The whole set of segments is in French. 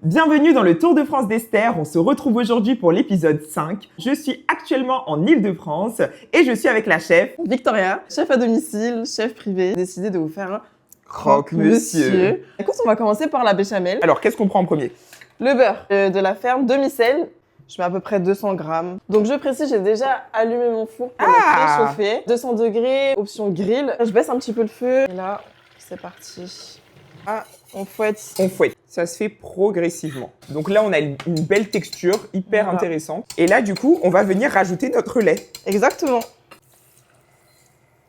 Bienvenue dans le Tour de France d'Esther. On se retrouve aujourd'hui pour l'épisode 5. Je suis actuellement en Île-de-France et je suis avec la chef Victoria, chef à domicile, chef privé. J'ai décidé de vous faire un Croque-Monsieur. Écoute, on va commencer par la béchamel. Alors, qu'est-ce qu'on prend en premier? Le beurre de la ferme demi-sel. Je mets à peu près 200 grammes. Donc je précise, j'ai déjà allumé mon four pour le préchauffer. 200 degrés, option grill. Je baisse un petit peu le feu. Et là, c'est parti. Ah, on fouette. On fouette. Ça se fait progressivement. Donc là, on a une belle texture, hyper intéressante. Et là, du coup, on va venir rajouter notre lait. Exactement.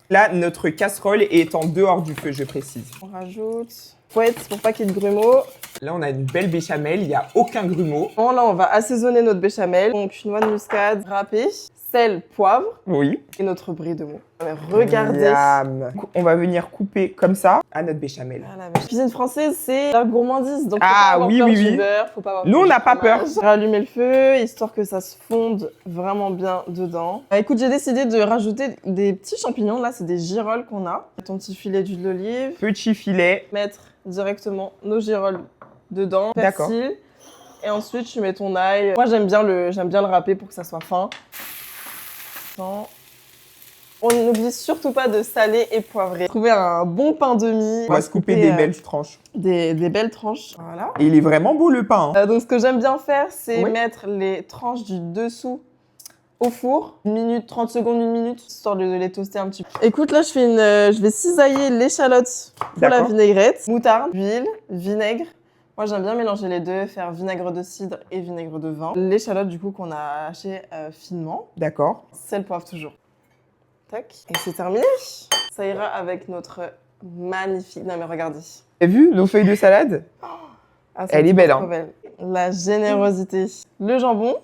Là, notre casserole est en dehors du feu, je précise. On rajoute. Fouette pour pas qu'il y ait de grumeaux. Là, on a une belle béchamel, il n'y a aucun grumeau. Bon, là, on va assaisonner notre béchamel. Donc, une noix de muscade râpée, sel, poivre Oui. et notre brie de meaux. Regardez. Miam. On va venir couper comme ça à notre béchamel. Ah, la cuisine française, c'est la gourmandise. Donc, Ah, faut pas avoir oui, peur oui, du oui. beurre, faut pas avoir Nous, peur on du n'a pas peur. fromage. Rallumer le feu, histoire que ça se fonde vraiment bien dedans. Écoute, j'ai décidé de rajouter des petits champignons. Là, c'est des girolles qu'on a. Ton petit filet d'huile d'olive. Petit filet. Mettre directement nos girolles dedans. D'accord. Persil. Et ensuite, tu mets ton ail. Moi, j'aime bien le râper pour que ça soit fin. On n'oublie surtout pas de saler et poivrer. Trouver un bon pain de mie. On va se couper des belles tranches. Des belles tranches. Voilà. Et il est vraiment beau le pain. Hein. Donc, ce que j'aime bien faire, c'est Oui. mettre les tranches du dessous au four. 1 minute, 30 secondes, 1 minute, histoire de les toaster un petit peu. Écoute, là, je vais cisailler l'échalote pour la D'accord. vinaigrette. Moutarde, huile, vinaigre. Moi, j'aime bien mélanger les deux, faire vinaigre de cidre et vinaigre de vin. L'échalote, du coup, qu'on a haché finement. D'accord. Sel, poivre, toujours. Tac. Et c'est terminé. Ça ira avec notre magnifique... Non, mais regardez. T'as vu nos feuilles de salade? Ah, Elle est belle, trop hein. belle. La générosité. Le jambon.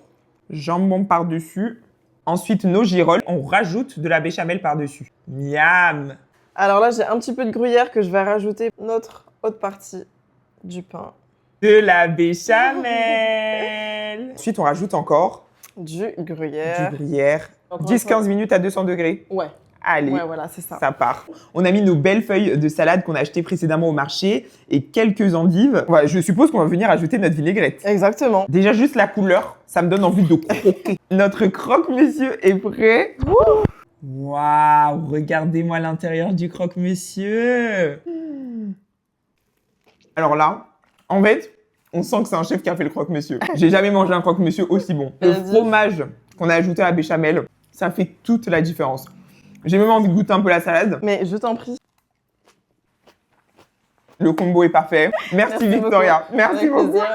Jambon par-dessus. Ensuite, nos girolles. On rajoute de la béchamel par-dessus. Miam! Alors là, j'ai un petit peu de gruyère que je vais rajouter notre haute partie du pain. De la béchamel! Ensuite, on rajoute encore Du gruyère. du gruyère. Encore une 10-15 minutes à 200 degrés. Ouais, Allez, ouais, voilà, c'est ça. ça part. On a mis nos belles feuilles de salade qu'on a achetées précédemment au marché et quelques endives. Ouais, je suppose qu'on va venir ajouter notre vinaigrette. Exactement. Déjà, juste la couleur, ça me donne envie de croquer. Notre croque-monsieur est prêt. Waouh, regardez-moi l'intérieur du croque-monsieur. Alors là, en fait, on sent que c'est un chef qui a fait le croque-monsieur. J'ai jamais mangé un croque-monsieur aussi bon. Le fromage qu'on a ajouté à la béchamel, ça fait toute la différence. J'ai même envie de goûter un peu la salade. Mais je t'en prie. Le combo est parfait. Merci Victoria. Beaucoup. Merci Avec beaucoup. plaisir.